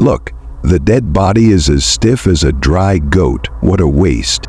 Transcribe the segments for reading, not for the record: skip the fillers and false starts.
Look, the dead body is as stiff as a dry goat. What a waste.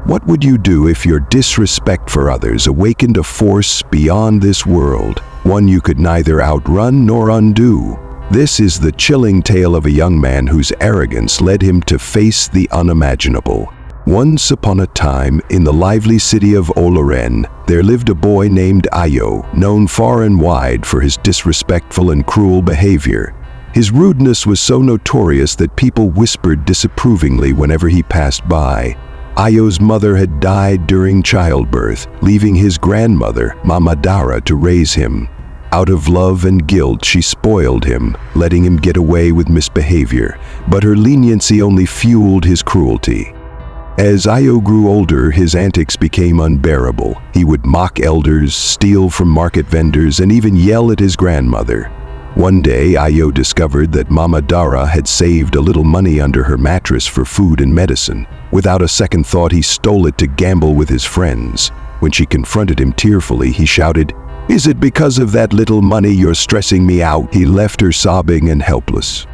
What would you do if your disrespect for others awakened a force beyond this world, one you could neither outrun nor undo? This is the chilling tale of a young man whose arrogance led him to face the unimaginable. Once upon a time, in the lively city of Oloren, there lived a boy named Ayo, known far and wide for his disrespectful and cruel behavior. His rudeness was so notorious that people whispered disapprovingly whenever he passed by. Ayo's mother had died during childbirth, leaving his grandmother, Mama Dara, to raise him. Out of love and guilt, she spoiled him, letting him get away with misbehavior, but her leniency only fueled his cruelty. As Ayo grew older, his antics became unbearable. He would mock elders, steal from market vendors, and even yell at his grandmother. One day, Ayo discovered that Mama Dara had saved a little money under her mattress for food and medicine. Without a second thought, he stole it to gamble with his friends. When she confronted him tearfully, he shouted, "Is it because of that little money you're stressing me out?" He left her sobbing and helpless.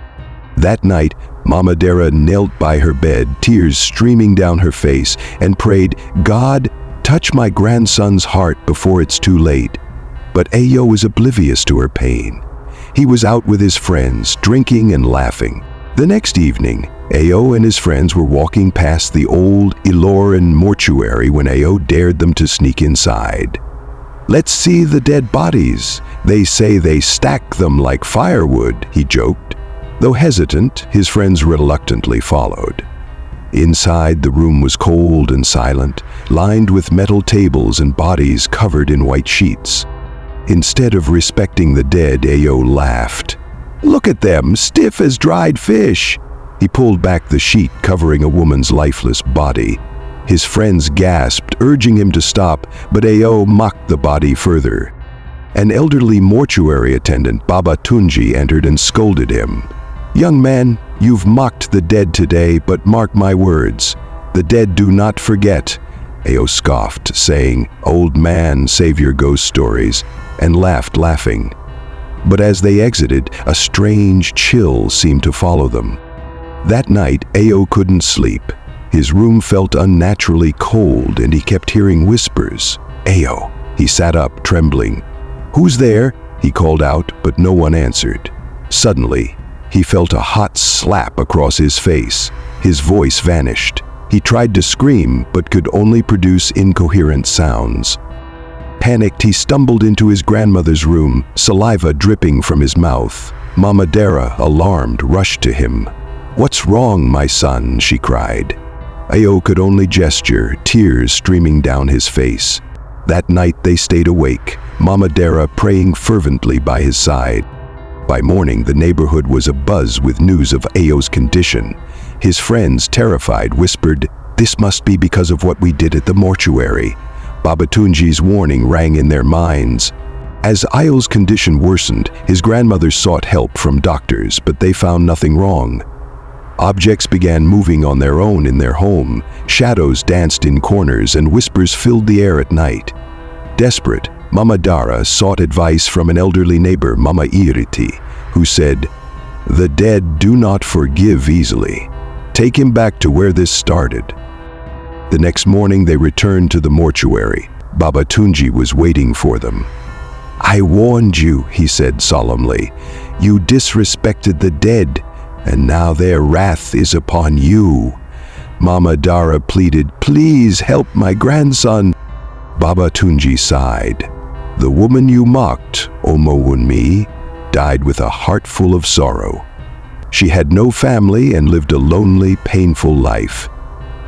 That night, Mama Dara knelt by her bed, tears streaming down her face, and prayed, "God, touch my grandson's heart before it's too late." But Ayo was oblivious to her pain. He was out with his friends, drinking and laughing. The next evening, Ayo and his friends were walking past the old Iloran mortuary when Ayo dared them to sneak inside. "Let's see the dead bodies. They say they stack them like firewood," he joked. Though hesitant, his friends reluctantly followed. Inside, the room was cold and silent, lined with metal tables and bodies covered in white sheets. Instead of respecting the dead, Ayo laughed. "Look at them, stiff as dried fish." He pulled back the sheet covering a woman's lifeless body. His friends gasped, urging him to stop, but Ayo mocked the body further. An elderly mortuary attendant, Baba Tunji, entered and scolded him. "Young man, you've mocked the dead today, but mark my words. The dead do not forget." Ayo scoffed, saying, "Old man, save your ghost stories," and laughed, laughing. But as they exited, a strange chill seemed to follow them. That night, Ayo couldn't sleep. His room felt unnaturally cold, and he kept hearing whispers. "Ayo!" He sat up, trembling. "Who's there?" he called out, but no one answered. Suddenly, he felt a hot slap across his face. His voice vanished. He tried to scream, but could only produce incoherent sounds. Panicked, he stumbled into his grandmother's room, saliva dripping from his mouth. Mama Dara, alarmed, rushed to him. "What's wrong, my son?" she cried. Ayo could only gesture, tears streaming down his face. That night they stayed awake, Mama Dara praying fervently by his side. By morning, the neighborhood was abuzz with news of Ayo's condition. His friends, terrified, whispered, "This must be because of what we did at the mortuary." Baba Tunji's warning rang in their minds. As Ayo's condition worsened, his grandmother sought help from doctors, but they found nothing wrong. Objects began moving on their own in their home, shadows danced in corners, and whispers filled the air at night. Desperate, Mama Dara sought advice from an elderly neighbor, Mama Iriti, who said, "The dead do not forgive easily. Take him back to where this started." The next morning they returned to the mortuary. Baba Tunji was waiting for them. "I warned you," he said solemnly. "You disrespected the dead, and now their wrath is upon you." Mama Dara pleaded, "Please help my grandson." Baba Tunji sighed. "The woman you mocked, Omowunmi, died with a heart full of sorrow. She had no family and lived a lonely, painful life.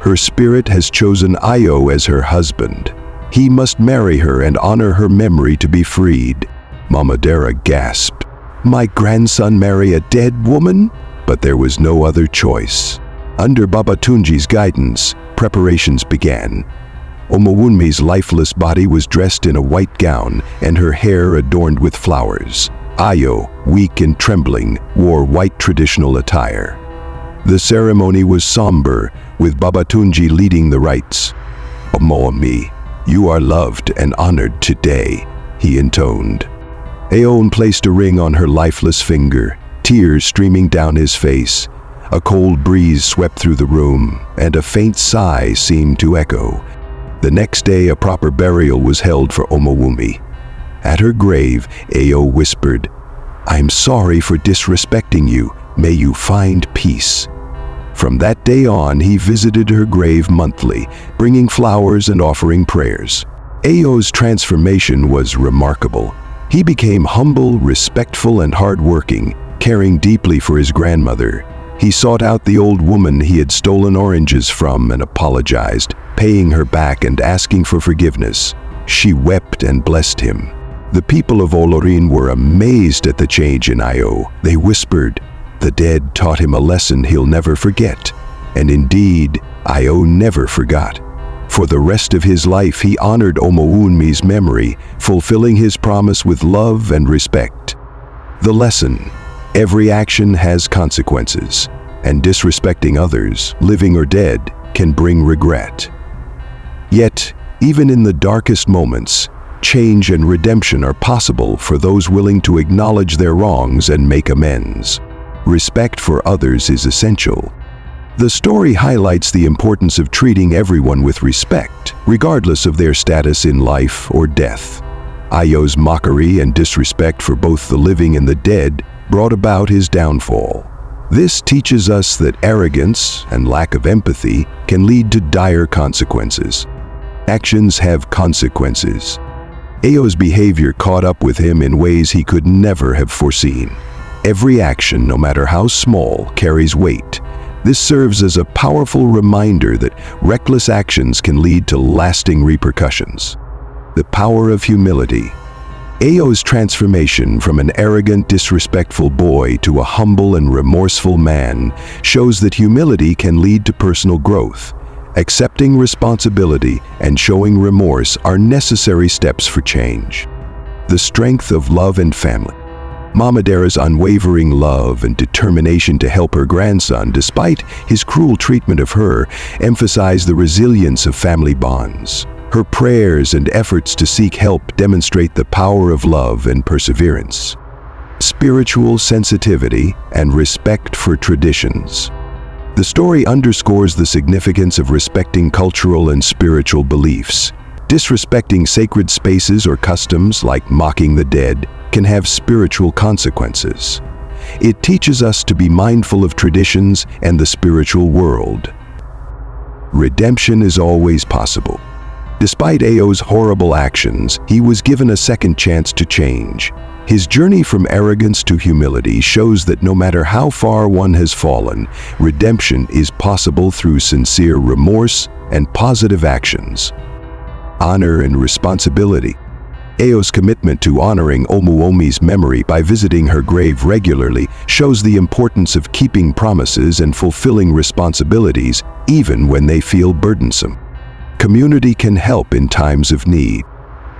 Her spirit has chosen Ayo as her husband. He must marry her and honor her memory to be freed." Mama Dara gasped. "My grandson marry a dead woman?" But there was no other choice. Under Baba Tunji's guidance, preparations began. Omowunmi's lifeless body was dressed in a white gown and her hair adorned with flowers. Ayo, weak and trembling, wore white traditional attire. The ceremony was somber, with Baba Tunji leading the rites. "Omowunmi, you are loved and honored today," he intoned. Ayon placed a ring on her lifeless finger. tears streaming down his face. A cold breeze swept through the room, and a faint sigh seemed to echo. The next day, a proper burial was held for Omowumi. At her grave, Ao whispered, "I'm sorry for disrespecting you. May you find peace." From that day on, he visited her grave monthly, bringing flowers and offering prayers. Ao's transformation was remarkable. He became humble, respectful, and hardworking, caring deeply for his grandmother. He sought out the old woman he had stolen oranges from and apologized, paying her back and asking for forgiveness. She wept and blessed him. The people of Olorin were amazed at the change in Ao. They whispered, "The dead taught him a lesson he'll never forget." And indeed, Ao never forgot. For the rest of his life, he honored Omowunmi's memory, fulfilling his promise with love and respect. The lesson: every action has consequences, and disrespecting others, living or dead, can bring regret. Yet, even in the darkest moments, change and redemption are possible for those willing to acknowledge their wrongs and make amends. Respect for others is essential. The story highlights the importance of treating everyone with respect, regardless of their status in life or death. Ayo's mockery and disrespect for both the living and the dead brought about his downfall. This teaches us that arrogance and lack of empathy can lead to dire consequences. Actions have consequences. Ayo's behavior caught up with him in ways he could never have foreseen. Every action, no matter how small, carries weight. This serves as a powerful reminder that reckless actions can lead to lasting repercussions. The power of humility. Ayo's transformation from an arrogant, disrespectful boy to a humble and remorseful man shows that humility can lead to personal growth. Accepting responsibility and showing remorse are necessary steps for change. The strength of love and family. Mama Dara's unwavering love and determination to help her grandson, despite his cruel treatment of her, emphasize the resilience of family bonds. Her prayers and efforts to seek help demonstrate the power of love and perseverance. Spiritual sensitivity and respect for traditions. The story underscores the significance of respecting cultural and spiritual beliefs. Disrespecting sacred spaces or customs, like mocking the dead, can have spiritual consequences. It teaches us to be mindful of traditions and the spiritual world. Redemption is always possible. Despite Ao's horrible actions, he was given a second chance to change. His journey from arrogance to humility shows that no matter how far one has fallen, redemption is possible through sincere remorse and positive actions. Honor and responsibility. Ao's commitment to honoring Omowunmi's memory by visiting her grave regularly shows the importance of keeping promises and fulfilling responsibilities even when they feel burdensome. Community can help in times of need.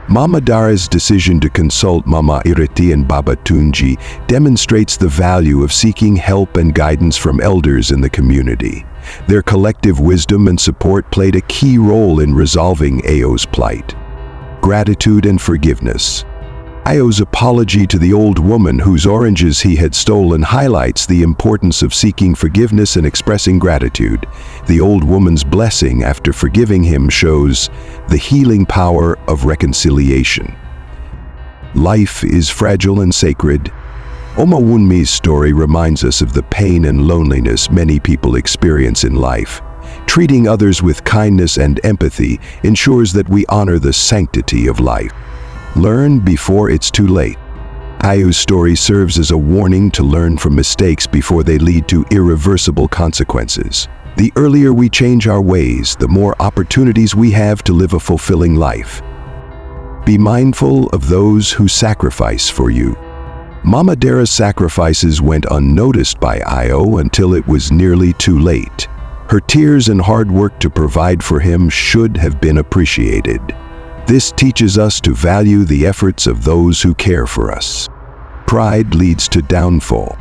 Mama Dara's decision to consult Mama Ireti and Baba Tunji demonstrates the value of seeking help and guidance from elders in the community. Their collective wisdom and support played a key role in resolving Ao's plight. Gratitude and forgiveness. Ao's apology to the old woman whose oranges he had stolen highlights the importance of seeking forgiveness and expressing gratitude. The old woman's blessing after forgiving him shows the healing power of reconciliation. Life is fragile and sacred. Omowunmi's story reminds us of the pain and loneliness many people experience in life. Treating others with kindness and empathy ensures that we honor the sanctity of life. Learn before it's too late. Ao's story serves as a warning to learn from mistakes before they lead to irreversible consequences. The earlier we change our ways, the more opportunities we have to live a fulfilling life. Be mindful of those who sacrifice for you. Mama Dara's sacrifices went unnoticed by Ao until it was nearly too late. Her tears and hard work to provide for him should have been appreciated. This teaches us to value the efforts of those who care for us. Pride leads to downfall.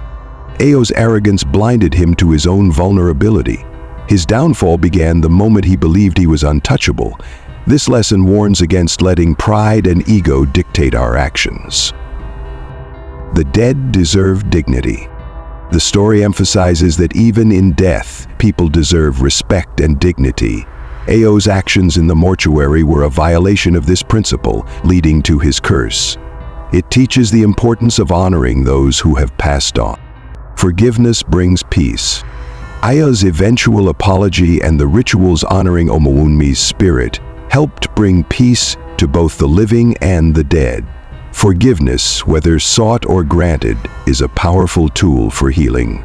Ao's arrogance blinded him to his own vulnerability. His downfall began the moment he believed he was untouchable. This lesson warns against letting pride and ego dictate our actions. The dead deserve dignity. The story emphasizes that even in death, people deserve respect and dignity. Ao's actions in the mortuary were a violation of this principle, leading to his curse. It teaches the importance of honoring those who have passed on. Forgiveness brings peace. Aya's eventual apology and the rituals honoring Omowunmi's spirit helped bring peace to both the living and the dead. Forgiveness, whether sought or granted, is a powerful tool for healing.